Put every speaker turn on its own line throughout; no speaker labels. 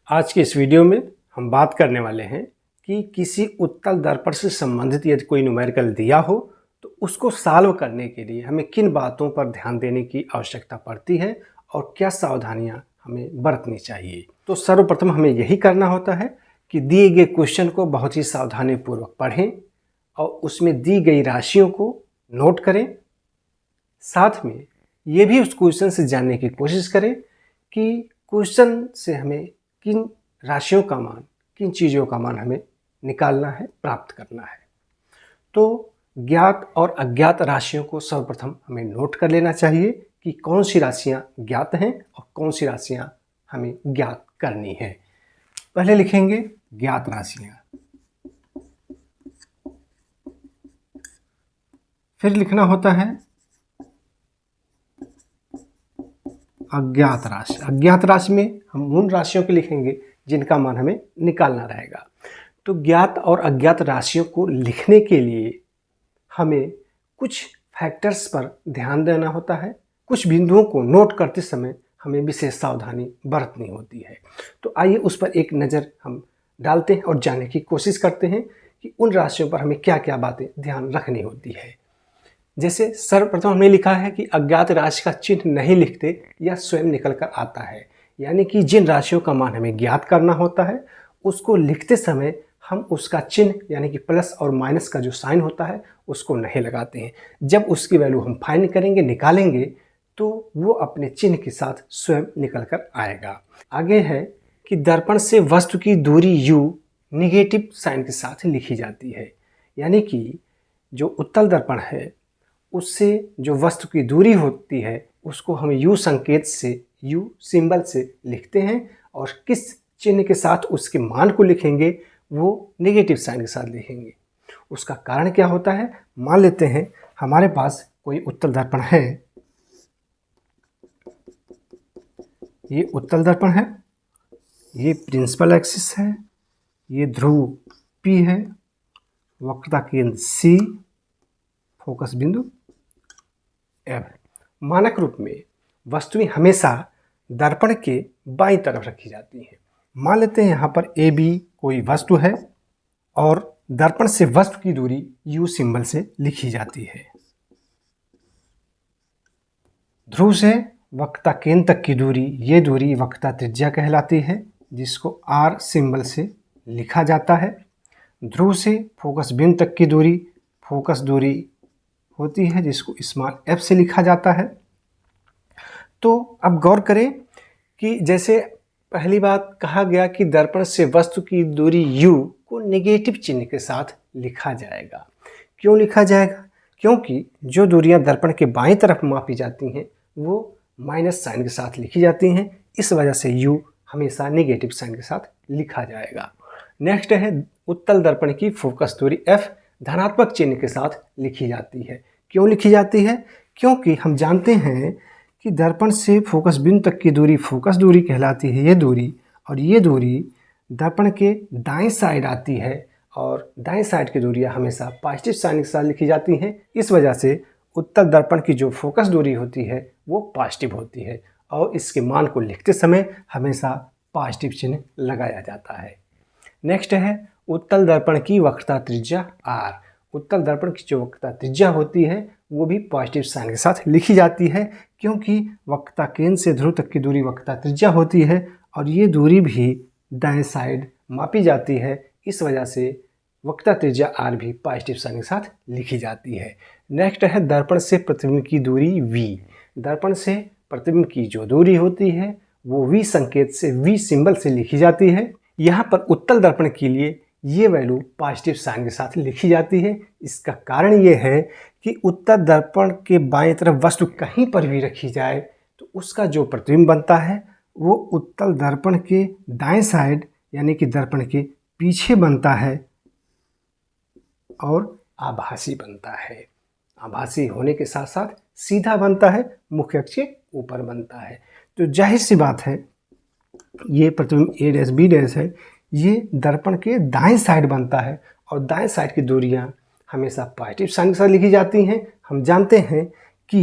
आज के इस वीडियो में हम बात करने वाले हैं कि किसी उत्तल दर्पण से संबंधित यदि कोई न्यूमेरिकल दिया हो तो उसको सॉल्व करने के लिए हमें किन बातों पर ध्यान देने की आवश्यकता पड़ती है और क्या सावधानियां हमें बरतनी चाहिए। तो सर्वप्रथम हमें यही करना होता है कि दिए गए क्वेश्चन को बहुत ही सावधानीपूर्वक पढ़ें और उसमें दी गई राशियों को नोट करें। साथ में ये भी उस क्वेश्चन से जानने की कोशिश करें कि क्वेश्चन से हमें किन राशियों का मान, किन चीज़ों का मान हमें निकालना है, प्राप्त करना है। तो ज्ञात और अज्ञात राशियों को सर्वप्रथम हमें नोट कर लेना चाहिए कि कौन सी राशियां ज्ञात हैं और कौन सी राशियां हमें ज्ञात करनी है। पहले लिखेंगे ज्ञात राशियां, फिर लिखना होता है अज्ञात राशि। अज्ञात राशि में हम उन राशियों के लिखेंगे जिनका मान हमें निकालना रहेगा। तो ज्ञात और अज्ञात राशियों को लिखने के लिए हमें कुछ फैक्टर्स पर ध्यान देना होता है। कुछ बिंदुओं को नोट करते समय हमें विशेष सावधानी बरतनी होती है। तो आइए उस पर एक नज़र हम डालते हैं और जानने की कोशिश करते हैं कि उन राशियों पर हमें क्या क्या बातें ध्यान रखनी होती है। जैसे सर्वप्रथम हमने लिखा है कि अज्ञात राशि का चिन्ह नहीं लिखते या स्वयं निकल कर आता है, यानी कि जिन राशियों का मान हमें ज्ञात करना होता है उसको लिखते समय हम उसका चिन्ह यानी कि प्लस और माइनस का जो साइन होता है उसको नहीं लगाते हैं। जब उसकी वैल्यू हम फाइंड करेंगे, निकालेंगे, तो वो अपने चिन्ह के साथ स्वयं निकल कर आएगा। आगे है कि दर्पण से वस्तु की दूरी u निगेटिव साइन के साथ लिखी जाती है, यानी कि जो उत्तल दर्पण है उससे जो वस्तु की दूरी होती है उसको हम U संकेत से, U सिंबल से लिखते हैं और किस चिन्ह के साथ उसके मान को लिखेंगे वो नेगेटिव साइन के साथ लिखेंगे। उसका कारण क्या होता है, मान लेते हैं हमारे पास कोई उत्तल दर्पण है, ये उत्तल दर्पण है, ये प्रिंसिपल एक्सिस है, ये ध्रुव P है, वक्रता केंद्र C, फोकस बिंदु F। मानक रूप में वस्तुएं हमेशा दर्पण के बाईं तरफ रखी जाती हैं। मान लेते हैं यहाँ पर AB कोई वस्तु है और दर्पण से वस्तु की दूरी U सिंबल से लिखी जाती है। ध्रुव से वक्रता केंद्र तक की दूरी, ये दूरी वक्रता त्रिज्या कहलाती है जिसको R सिंबल से लिखा जाता है। ध्रुव से फोकस बिंदु तक की दूरी फोकस दूरी होती है जिसको स्मॉल f से लिखा जाता है। तो अब गौर करें कि जैसे पहली बात कहा गया कि दर्पण से वस्तु की दूरी u को नेगेटिव चिन्ह के साथ लिखा जाएगा। क्यों लिखा जाएगा? क्योंकि जो दूरियां दर्पण के बाईं तरफ मापी जाती हैं वो माइनस साइन के साथ लिखी जाती हैं, इस वजह से u हमेशा नेगेटिव साइन के साथ लिखा जाएगा। नेक्स्ट है उत्तल दर्पण की फोकस दूरी f धनात्मक चिन्ह के साथ लिखी जाती है। क्यों लिखी जाती है? क्योंकि हम जानते हैं कि दर्पण से फोकस बिंदु तक की दूरी फोकस दूरी कहलाती है, ये दूरी, और ये दूरी दर्पण के दाएं साइड आती है और दाएं साइड की दूरियां हमेशा पॉजिटिव साइन के साथ लिखी जाती हैं। इस वजह से उत्तल दर्पण की जो फोकस दूरी होती है वो पॉजिटिव होती है और इसके मान को लिखते समय हमेशा पॉजिटिव चिन्ह लगाया जाता है। नेक्स्ट है उत्तल दर्पण की वक्रता त्रिज्या R। उत्तल दर्पण की जो वक्रता त्रिज्या होती है वो भी पॉजिटिव साइन के साथ लिखी जाती है, क्योंकि वक्रता केंद्र से ध्रुव तक की दूरी वक्रता त्रिज्या होती है और ये दूरी भी दाएं साइड मापी जाती है। इस वजह से वक्रता त्रिज्या R भी पॉजिटिव साइन के साथ लिखी जाती है। नेक्स्ट है दर्पण से प्रतिबिंब की दूरी V। दर्पण से प्रतिबिंब की जो दूरी होती है वो V संकेत से, V सिंबल से लिखी जाती है। यहाँ पर उत्तल दर्पण के लिए ये वैल्यू पॉजिटिव साइन के साथ लिखी जाती है। इसका कारण ये है कि उत्तल दर्पण के बाएं तरफ वस्तु कहीं पर भी रखी जाए तो उसका जो प्रतिबिंब बनता है वो उत्तल दर्पण के दाएं साइड यानी कि दर्पण के पीछे बनता है और आभासी बनता है। आभासी होने के साथ साथ सीधा बनता है, मुख्य अक्ष के ऊपर बनता है। तो जाहिर सी बात है ये प्रतिबिंब A' B' है, ये दर्पण के दाएं साइड बनता है और दाएं साइड की दूरियां हमेशा पॉजिटिव साइन के साथ लिखी जाती हैं। हम जानते हैं कि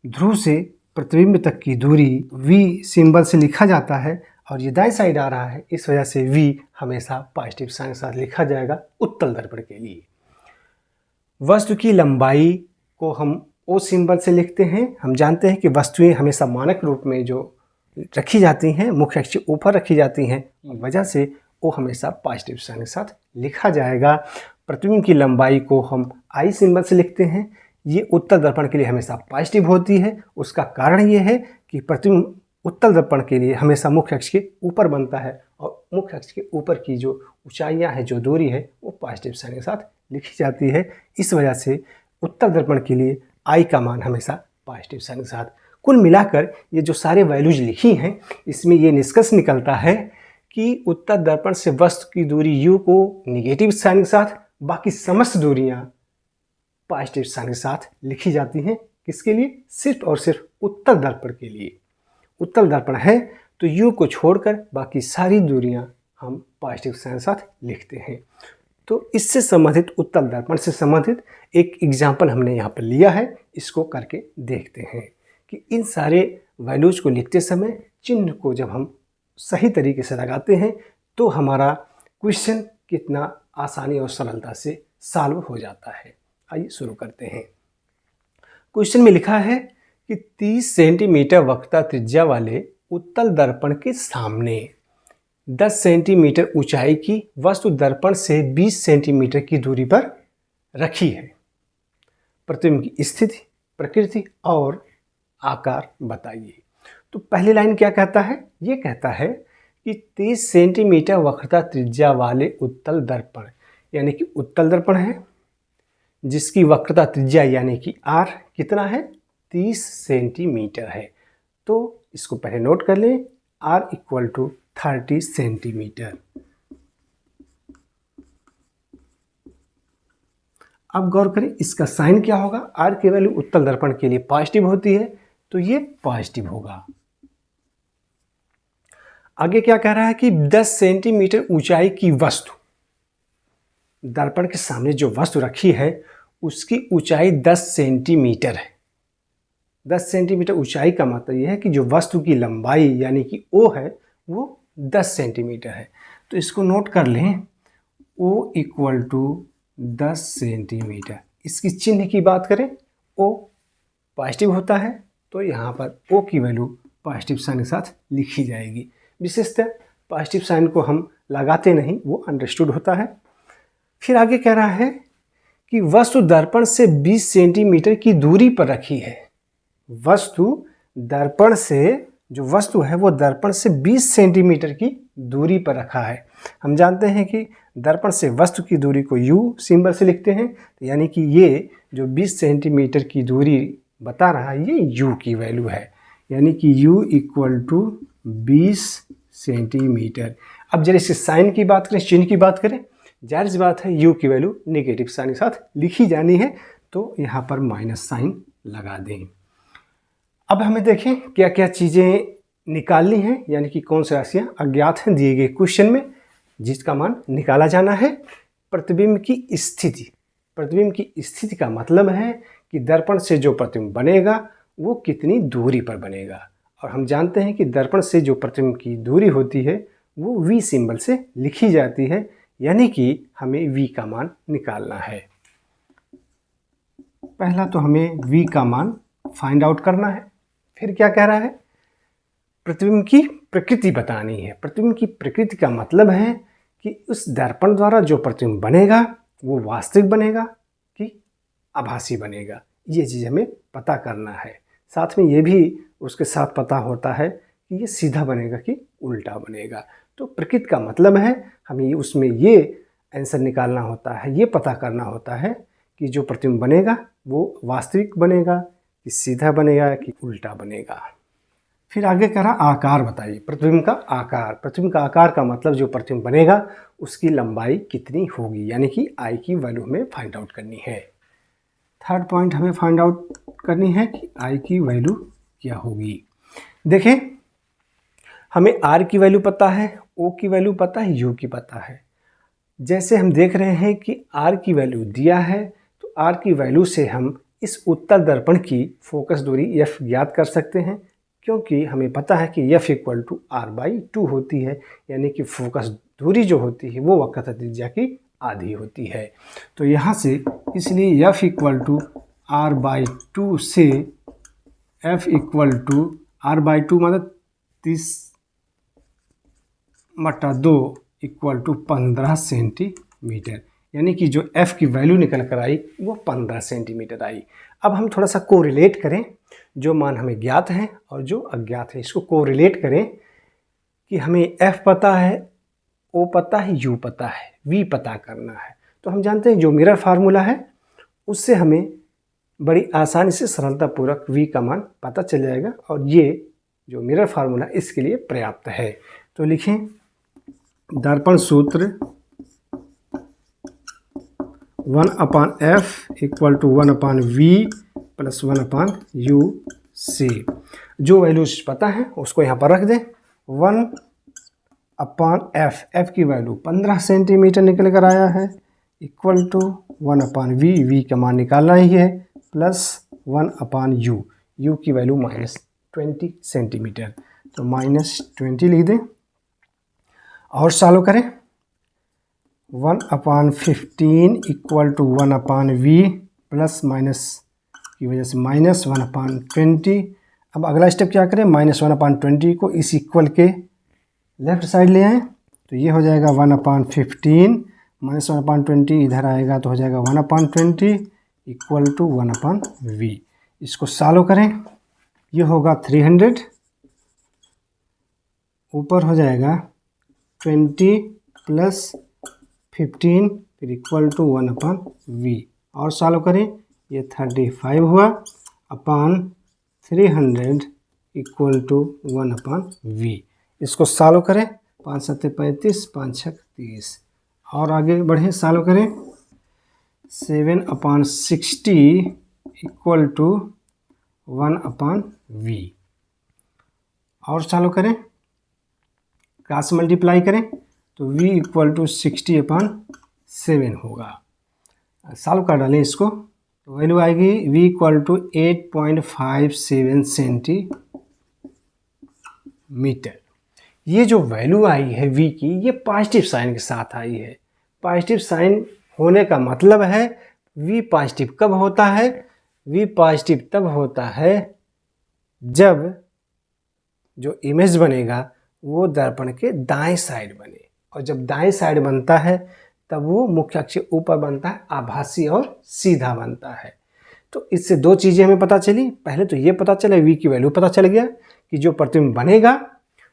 ध्रुव से प्रतिबिंब तक की दूरी V सिंबल से लिखा जाता है और ये दाएं साइड आ रहा है, इस वजह से V हमेशा पॉजिटिव साइन के साथ लिखा जाएगा उत्तल दर्पण के लिए। वस्तु की लंबाई को हम O सिंबल से लिखते हैं। हम जानते हैं कि वस्तुएं हमेशा मानक रूप में जो रखी जाती हैं, मुख्य अक्ष के ऊपर रखी जाती हैं, वजह से O हमेशा पॉजिटिव साइन के साथ लिखा जाएगा। प्रतिबिंब की लंबाई को हम I सिंबल से लिखते हैं। ये उत्तल दर्पण के लिए हमेशा पॉजिटिव होती है। उसका कारण ये है कि प्रतिबिंब उत्तल दर्पण के लिए हमेशा मुख्य अक्ष के ऊपर बनता है और मुख्य अक्ष के ऊपर की जो ऊंचाइयां हैं, जो दूरी है, वो पॉजिटिव साइन के साथ लिखी जाती है। इस वजह से उत्तल दर्पण के लिए I का मान हमेशा पॉजिटिव साइन के साथ। कुल मिलाकर ये जो सारे वैल्यूज लिखी हैं, इसमें ये निष्कर्ष निकलता है कि उत्तल दर्पण से वस्तु की दूरी U को निगेटिव साइन के साथ, बाकी समस्त दूरियां पॉजिटिव साइन के साथ लिखी जाती हैं। किसके लिए? सिर्फ और सिर्फ उत्तल दर्पण के लिए। उत्तल दर्पण है तो U को छोड़कर बाकी सारी दूरियां हम पॉजिटिव साइन के साथ लिखते हैं। तो इससे संबंधित, उत्तल दर्पण से संबंधित एक एग्जाम्पल हमने यहाँ पर लिया है, इसको करके देखते हैं कि इन सारे वैल्यूज को लिखते समय चिन्ह को जब हम सही तरीके से लगाते हैं तो हमारा क्वेश्चन कितना आसानी और सरलता से सॉल्व हो जाता है। आइए शुरू करते हैं। क्वेश्चन में लिखा है कि 30 सेंटीमीटर वक्रता त्रिज्या वाले उत्तल दर्पण के सामने 10 सेंटीमीटर ऊंचाई की वस्तु दर्पण से 20 सेंटीमीटर की दूरी पर रखी है। प्रतिबिंब की स्थिति, प्रकृति और आकार बताइए। तो पहली लाइन क्या कहता है? ये कहता है कि 30 सेंटीमीटर वक्रता त्रिज्या वाले उत्तल दर्पण, यानी कि उत्तल दर्पण है जिसकी वक्रता त्रिज्या यानी कि R कितना है? 30 सेंटीमीटर है। तो इसको पहले नोट कर लें, R इक्वल टू 30 सेंटीमीटर। अब गौर करें इसका साइन क्या होगा। R की वैल्यू उत्तल दर्पण के लिए पॉजिटिव होती है तो ये पॉजिटिव होगा। आगे क्या कह रहा है कि 10 सेंटीमीटर ऊंचाई की वस्तु, दर्पण के सामने जो वस्तु रखी है उसकी ऊंचाई 10 सेंटीमीटर है। 10 सेंटीमीटर ऊंचाई का मतलब यह है कि जो वस्तु की लंबाई यानी कि O है वो 10 सेंटीमीटर है। तो इसको नोट कर लें, O इक्वल टू 10 सेंटीमीटर। इसकी चिन्ह की बात करें, O पॉजिटिव होता है तो यहाँ पर O की वैल्यू पॉजिटिव साइन के साथ लिखी जाएगी। विशेषतः पॉजिटिव साइन को हम लगाते नहीं, वो अंडरस्टूड होता है। फिर आगे कह रहा है कि वस्तु दर्पण से 20 सेंटीमीटर की दूरी पर रखी है। वस्तु दर्पण से, जो वस्तु है वो दर्पण से 20 सेंटीमीटर की दूरी पर रखा है। हम जानते हैं कि दर्पण से वस्तु की दूरी को U सिंबल से लिखते हैं, तो यानी कि ये जो 20 सेंटीमीटर की दूरी बता रहा है ये U की वैल्यू है, यानी कि U इक्वल टू 20 सेंटीमीटर। अब जरा इसके साइन की बात करें, चिन्ह की बात करें, जाहिर सी बात है U की वैल्यू नेगेटिव साइन के साथ लिखी जानी है तो यहाँ पर माइनस साइन लगा दें। अब हमें देखें क्या क्या चीज़ें निकालनी हैं, यानी कि कौन सी राशियाँ अज्ञात हैं दिए गए क्वेश्चन में जिसका मान निकाला जाना है। प्रतिबिंब की स्थिति। प्रतिबिंब की स्थिति का मतलब है कि दर्पण से जो प्रतिबिंब बनेगा वो कितनी दूरी पर बनेगा, और हम जानते हैं कि दर्पण से जो प्रतिबिंब की दूरी होती है वो V सिंबल से लिखी जाती है, यानी कि हमें V का मान निकालना है। पहला तो हमें V का मान फाइंड आउट करना है। फिर क्या कह रहा है? प्रतिबिंब की प्रकृति बतानी है। प्रतिबिंब की प्रकृति का मतलब है कि उस दर्पण द्वारा जो प्रतिबिंब बनेगा वो वास्तविक बनेगा कि आभासी बनेगा, ये चीज़ हमें पता करना है। साथ में ये भी उसके साथ पता होता है कि ये सीधा बनेगा कि उल्टा बनेगा। तो प्रकृति का मतलब है हमें उसमें ये आंसर निकालना होता है, ये पता करना होता है कि जो प्रतिबिंब बनेगा वो वास्तविक बनेगा कि सीधा बनेगा कि उल्टा बनेगा। फिर आगे कह रहा आकार बताइए। प्रतिबिंब का आकार। प्रतिबिंब का आकार का मतलब जो प्रतिबिंब बनेगा उसकी लंबाई कितनी होगी, यानी कि I की वैल्यू हमें फाइंड आउट करनी है। थर्ड पॉइंट हमें फाइंड आउट करनी है कि I की वैल्यू क्या होगी। देखें, हमें R की वैल्यू पता है, O की वैल्यू पता है, U की पता है। जैसे हम देख रहे हैं कि R की वैल्यू दिया है तो R की वैल्यू से हम इस उत्तल दर्पण की फोकस दूरी F ज्ञात कर सकते हैं। क्योंकि हमें पता है कि F इक्वल टू R/2 होती है, यानी कि फोकस दूरी जो होती है वो वक्रता त्रिज्या की आधी होती है। तो यहाँ से इसलिए F इक्वल टू R/2 से F इक्वल टू R/2 मतलब 30/2 इक्वल टू 15 सेंटीमीटर, यानी कि जो F की वैल्यू निकल कर आई वो 15 सेंटीमीटर आई। अब हम थोड़ा सा कोरिलेट करें, जो मान हमें ज्ञात हैं और जो अज्ञात है इसको कोरिलेट करें कि हमें F पता है, O पता है, U पता है, V पता करना है। तो हम जानते हैं जो मिरर फार्मूला है उससे हमें बड़ी आसानी से सरलतापूर्वक V का मान पता चल जाएगा, और ये जो मिरर फार्मूला इसके लिए पर्याप्त है। तो लिखें दर्पण सूत्र 1/f equal to 1/v plus 1/u से जो वैल्यूज पता है उसको यहाँ पर रख दें। 1/f, f की वैल्यू 15 सेंटीमीटर निकल कर आया है, इक्वल टू 1/v, v का मान निकालना ही है, प्लस 1/u, u की वैल्यू -20 सेंटीमीटर, तो -20 लिख दें और सॉल्व करें। 1/15 equal to 1/v plus minus की वजह से -1/20। अब अगला स्टेप क्या करें, -1/20 को इस इक्वल के लेफ्ट साइड ले आएँ, तो ये हो जाएगा 1/15 -1/20 इधर आएगा तो हो जाएगा 1/20 इक्वल टू 1/v। इसको सॉल्व करें, ये होगा 300, ऊपर हो जाएगा 20 प्लस 15 फिर इक्वल टू 1/v, और सॉल्व करें, ये 35 हुआ अपान 300 इक्वल टू 1/v। इसको सॉल्व करें, 5 7 35, 5 6 30, और आगे बढ़ें, सॉल्व करें। 7/60 इक्वल टू 1/v, और सॉल्व करें, क्रॉस मल्टीप्लाई करें तो v इक्वल टू 60/7 होगा। सॉल्व कर डालें इसको तो वैल्यू आएगी v इक्वल टू 8.57 सेंटीमीटर। ये जो वैल्यू आई है v की, ये पॉजिटिव साइन के साथ आई है। पॉजिटिव साइन होने का मतलब है v पॉजिटिव कब होता है, v पॉजिटिव तब होता है जब जो इमेज बनेगा वो दर्पण के दाएं साइड बने, और जब दाएं साइड बनता है तब वो मुख्य अक्ष के ऊपर बनता है, आभासी और सीधा बनता है। तो इससे दो चीज़ें हमें पता चली। पहले तो ये पता चला, v की वैल्यू पता चल गया कि जो प्रतिबिंब बनेगा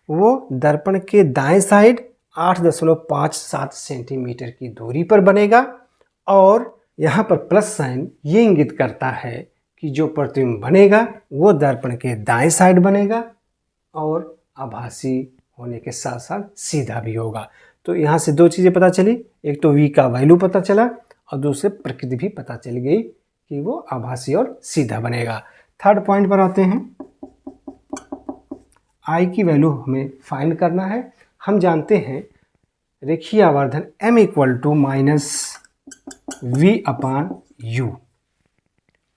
वो दर्पण के दाएं साइड 8.57 सेंटीमीटर की दूरी पर बनेगा, और यहाँ पर प्लस साइन ये इंगित करता है कि जो प्रतिबिंब बनेगा वो दर्पण के दाएं साइड बनेगा और आभासी होने के साथ साथ सीधा भी होगा। तो यहाँ से दो चीज़ें पता चली, एक तो v का वैल्यू पता चला और दूसरे प्रकृति भी पता चल गई कि वो आभासी और सीधा बनेगा। थर्ड पॉइंट पर आते हैं, I की वैल्यू हमें फाइंड करना है। हम जानते हैं रेखीय आवर्धन m इक्वल टू -v/u,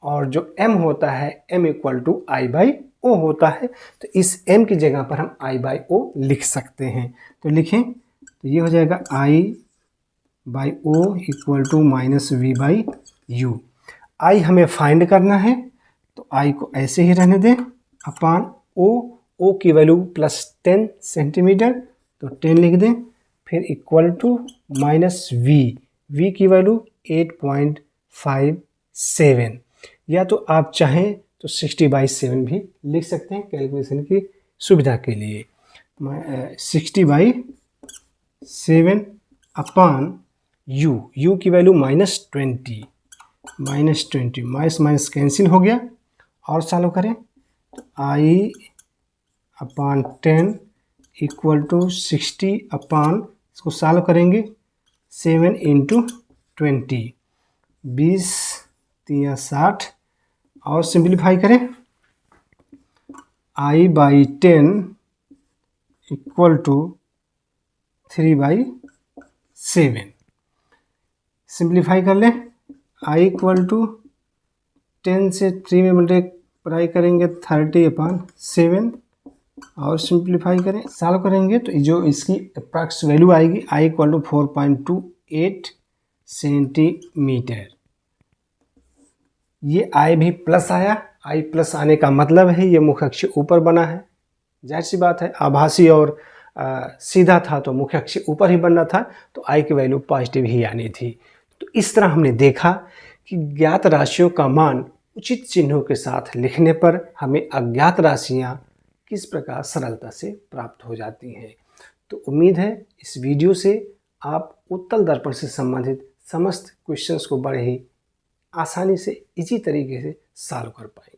और जो m होता है m इक्वल टू I/O होता है, तो इस m की जगह पर हम I/O लिख सकते हैं। तो लिखें, तो ये हो जाएगा I/O equal to -v/u। I हमें फाइंड करना है तो I को ऐसे ही रहने दें, अपान O की वैल्यू +10 सेंटीमीटर, तो 10 लिख दें, फिर इक्वल टू -v की वैल्यू 8.57, या तो आप चाहें तो 60/7 भी लिख सकते हैं कैलकुलेशन की सुविधा के लिए। 60/7 अपान u की वैल्यू -20 माइनस कैंसिल हो गया, और सॉल्व करें तो I/10 इक्वल टू 60 अपान, इसको सॉल्व करेंगे 7 × 20, 20 × 60, और सिंप्लीफाई करें, I/10 इक्वल टू 3/7। सिंप्लीफाई कर लें, I इक्वल टू 10 से 3 में मल्टीप्लाई करेंगे 30/7, और सिंप्लीफाई करें, सॉल्व करेंगे तो जो इसकी अप्रॉक्स वैल्यू आएगी i इक्वल टू 4.28 सेंटीमीटर। ये i भी प्लस आया, i प्लस आने का मतलब है ये मुख्य अक्ष ऊपर बना है। जाहिर सी बात है, आभासी और सीधा था तो मुख्य अक्ष ऊपर ही बनना था, तो i की वैल्यू पॉजिटिव ही आनी थी। तो इस तरह हमने देखा कि ज्ञात राशियों का मान उचित चिन्हों के साथ लिखने पर हमें अज्ञात राशियाँ किस प्रकार सरलता से प्राप्त हो जाती हैं। तो उम्मीद है इस वीडियो से आप उत्तल दर्पण से संबंधित समस्त क्वेश्चंस को बड़े ही आसानी से इजी तरीके से सॉल्व कर पाएंगे।